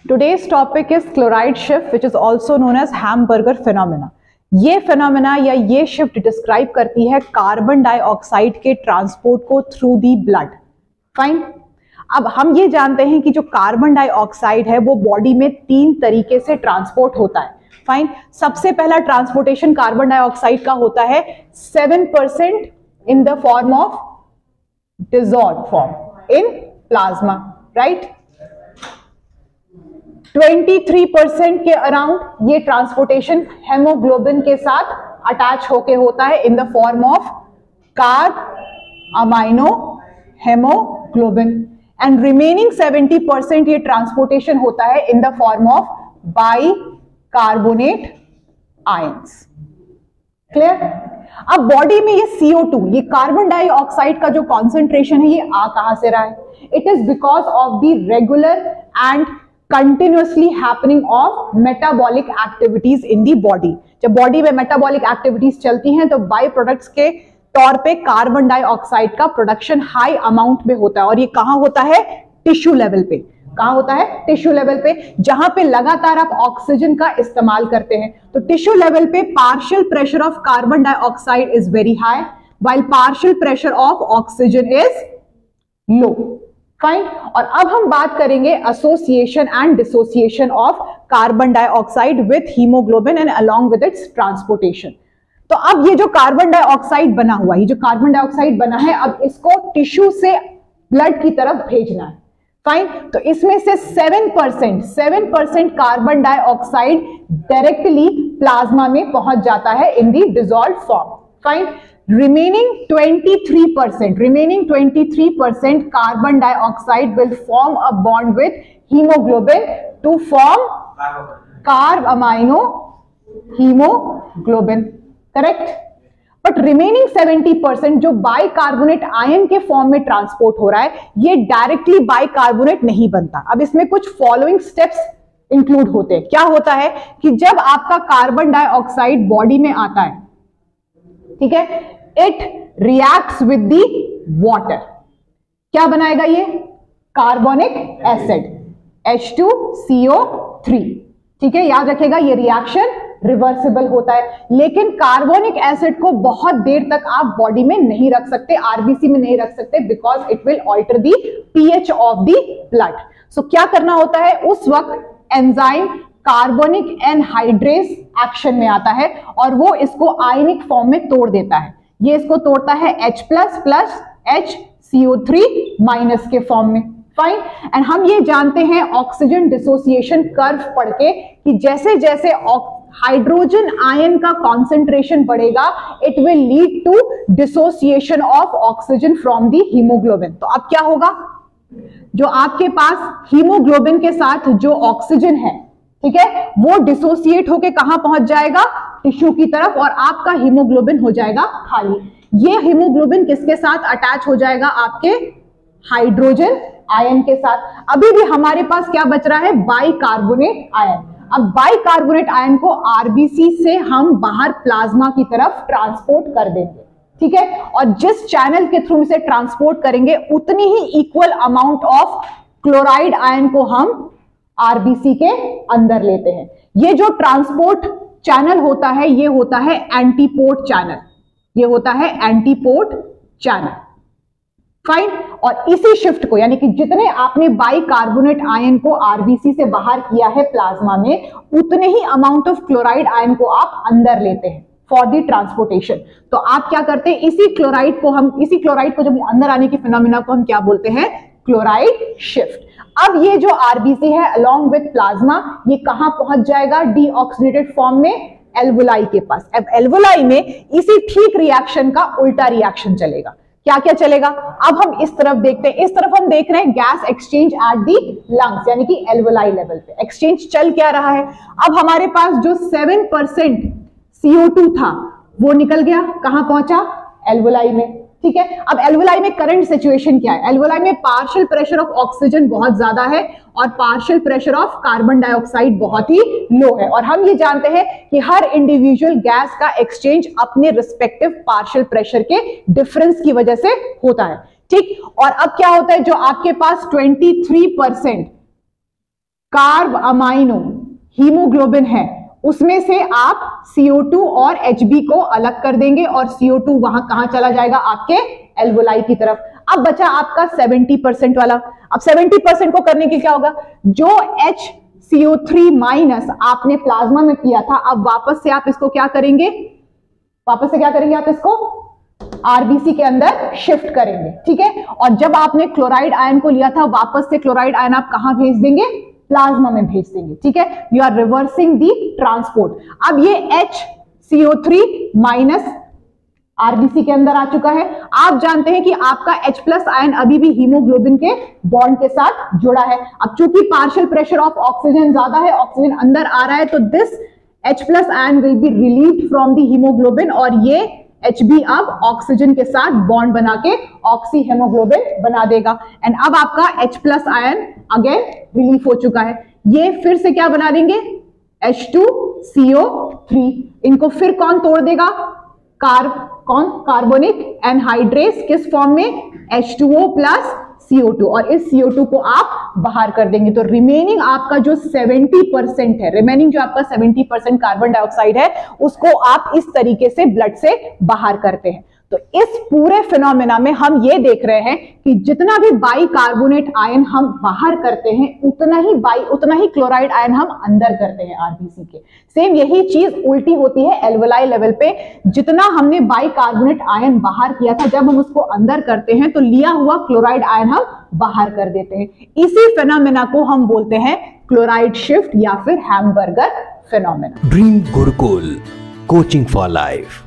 Today's topic is chloride shift, which is also known as Hamburger phenomena. ये phenomena या ये shift describe करती है कार्बन डाइऑक्साइड के ट्रांसपोर्ट को थ्रू दी ब्लड. फाइन. अब हम ये जानते हैं कि जो कार्बन डाइऑक्साइड है वो बॉडी में 3 तरीके से ट्रांसपोर्ट होता है. फाइन. सबसे पहला ट्रांसपोर्टेशन कार्बन डाइऑक्साइड का होता है 7% in the form of dissolved form in plasma, right. 23% के अराउंड ये ट्रांसपोर्टेशन हेमोग्लोबिन के साथ अटैच होके होता है in the form of carb amino haemoglobin, and remaining 70% ये ट्रांसपोर्टेशन होता है in the form of by carbonate ions. Clear. अब बॉडी में ये CO2, ये कार्बन डाइऑक्साइड का जो कॉन्सेंट्रेशन है ये आ कहां से रहा है? It is because of the regular and continuously happening of metabolic activities in the body. जब बॉडी में मेटाबॉलिक एक्टिविटीज चलती हैं तो बाई प्रोडक्ट्स के तौर पे कार्बन डाइऑक्साइड का प्रोडक्शन हाई अमाउंट में होता है, और ये कहां होता है? टिश्यू लेवल पे. कहां होता है? टिश्यू लेवल पे, जहां पे लगातार आप ऑक्सीजन का इस्तेमाल करते हैं. तो टिश्यू लेवल पे partial pressure of carbon dioxide is very high while partial pressure of oxygen is low. Fine. और अब हम बात करेंगे association and dissociation of carbon dioxide with haemoglobin and along with its transportation. तो अब ये जो कार्बन डाइऑक्साइड बना हुआ है, ये जो कार्बन डाइऑक्साइड बना है, अब इसको टिश्यू से ब्लड की तरफ भेजना है. फाइन. तो इसमें से 7% कार्बन डाइऑक्साइड डायरेक्टली प्लाज्मा में पहुंच जाता है in the dissolved form. Fine. remaining 23% carbon dioxide will form a bond with hemoglobin to form carb amino hemoglobin, correct. but remaining 70% जो बाइकार्बोनेट आयन के फॉर्म में ट्रांसपोर्ट हो रहा है, ये डायरेक्टली बाइकार्बोनेट नहीं बनता. अब इसमें कुछ फॉलोइंग स्टेप्स इंक्लूड होते हैं. क्या होता है कि जब आपका कार्बन डाइऑक्साइड बॉडी में आता है, ठीक है, it reacts with the water. क्या बनाएगा ये? Carbonic acid H2CO3. ठीक है, याद रखिएगा ये रिएक्शन रिवर्सिबल होता है. लेकिन कार्बोनिक एसिड को बहुत देर तक आप बॉडी में नहीं रख सकते, आरबीसी में नहीं रख सकते, because it will alter the pH of the blood. So क्या करना होता है उस वक्त? एंजाइम कार्बोनिक एनहाइड्रेज एक्शन में आता है और वो इसको आयनिक फॉर्म में तोड़ देता है. ये इसको तोड़ता है H+ प्लस HCO3 माइनस के फॉर्म में. फाइन. एंड हम ये जानते हैं ऑक्सीजन डिसोसिएशन कर्व पढ़ के कि जैसे जैसे हाइड्रोजन आयन का कॉन्सेंट्रेशन बढ़ेगा, it will lead to dissociation of oxygen from the haemoglobin. तो अब क्या होगा? जो आपके पास हीमोग्लोबिन के साथ जो ऑक्सीजन है, ठीक है, वो डिसोसिएट होके कहां पहुंच जाएगा? टिश्यू की तरफ, और आपका हीमोग्लोबिन हो जाएगा खाली. ये हीमोग्लोबिन किसके साथ अटैच हो जाएगा? आपके हाइड्रोजन आयन के साथ. अभी भी हमारे पास क्या बच रहा है? Bicarbonate ion. अब बाइकार्बोनेट आयन को आरबीसी से हम बाहर प्लाज्मा की तरफ ट्रांसपोर्ट कर देंगे. ठीक है, और जिस चैनल के थ्रू इसे ट्रांसपोर्ट करेंगे उतनी ही equal amount of chloride ion को हम आरबीसी के अंदर लेते हैं. ये जो ट्रांसपोर्ट चैनल होता है ये होता है एंटीपोर्ट चैनल. ये होता है एंटीपोर्ट चैनल. फाइन. और इसी शिफ्ट को, यानी कि जितने आपने बाइकार्बोनेट आयन को आरबीसी से बाहर किया है प्लाज्मा में, उतने ही अमाउंट ऑफ क्लोराइड आयन को आप अंदर लेते हैं फॉर दी ट्रांसपोर्टेशन. तो आप क्या करते हैं? इसी क्लोराइड को जब अंदर आने की फिनोमिना को हम क्या बोलते हैं? Chloride shift. अब ये जो आरबीसी है अलोंग विद प्लाज्मा, ये कहां पहुंच जाएगा? डीऑक्सीनेटेड फॉर्म में एल्वोलाई के पास. अब एल्वोलाई में इसी ठीक रिएक्शन का उल्टा रिएक्शन चलेगा. क्या क्या चलेगा? अब हम इस तरफ देखते हैं. इस तरफ हम देख रहे हैं gas exchange at the lungs, यानी कि एल्वोलाई लेवल पे एक्सचेंज चल क्या रहा है. अब हमारे पास जो 7% CO2 था वो निकल गया, कहां पहुंचा? एल्वोलाई में. ठीक है, अब एल्वोलाई में करंट सिचुएशन क्या है? एल्वोलाई में पार्शियल प्रेशर ऑफ ऑक्सीजन बहुत ज्यादा है और partial pressure of carbon dioxide बहुत ही लो है. और हम ये जानते हैं कि हर इंडिविजुअल गैस का एक्सचेंज अपने रिस्पेक्टिव पार्शियल प्रेशर के डिफरेंस की वजह से होता है. ठीक, और अब क्या होता है? जो आपके पास 23% कार्ब अमाइनो हीमोग्लोबिन है, उसमें से आप CO2 और Hb को अलग कर देंगे और CO2 वहां कहां चला जाएगा, आपके एल्वोलाई की तरफ। अब बचा आपका 70% वाला। अब 70% को करने के क्या होगा, जो HCO3 माइनस आपने प्लाज्मा में किया था, अब वापस से आप इसको क्या करेंगे, आप इसको आरबीसी के अंदर शिफ्ट करेंगे, ठीक है। और जब आपने क्लोराइड आयन को लिया था, वापस से क्लोराइड आयन आप कहां भेज देंगे, प्लाज्मा में भेज देंगे, ठीक है। You are reversing the transport. अब ये HCO3 माइनस आरबीसी के अंदर आ चुका है। आप जानते हैं कि आपका H+ आयन अभी भी हीमोग्लोबिन के बॉन्ड के साथ जुड़ा है। अब चूंकि पार्शियल प्रेशर ऑफ ऑक्सीजन ज्यादा है, ऑक्सीजन अंदर आ रहा है, तो this H+ ion will be relieved from the haemoglobin और ये Hb अब ऑक्सीजन के साथ बॉन्ड बना के ऑक्सी हेमोग्लोबिन बना देगा। एंड अब आपका H+ आयन अगेन रिलीफ हो चुका है। ये फिर से क्या बना देंगे, H2CO3। इनको फिर कौन तोड़ देगा, कार्बोनिक एनहाइड्रेस, किस फॉर्म में, H2O + CO2, और इस CO2 को आप बाहर कर देंगे। तो रिमेनिंग आपका जो 70% है, रिमेनिंग जो आपका 70% कार्बन डाइऑक्साइड है, उसको आप इस तरीके से ब्लड से बाहर करते हैं। तो इस पूरे फिनोमेना में हम ये देख रहे हैं कि जितना भी बाइकार्बोनेट आयन हम बाहर करते हैं, उतना ही क्लोराइड आयन हम अंदर करते हैं आरबीसी के। सेम यही चीज उल्टी होती है एल्वोलाई लेवल पे। जितना हमने बाइकार्बोनेट आयन बाहर किया था, जब हम उसको अंदर करते हैं तो लिया हुआ क्लोराइड आयन हम बाहर कर देते हैं। इसी फिनोमेना को हम बोलते हैं क्लोराइड शिफ्ट या फिर hamburger phenomena. Dream Gurukul, coaching for life.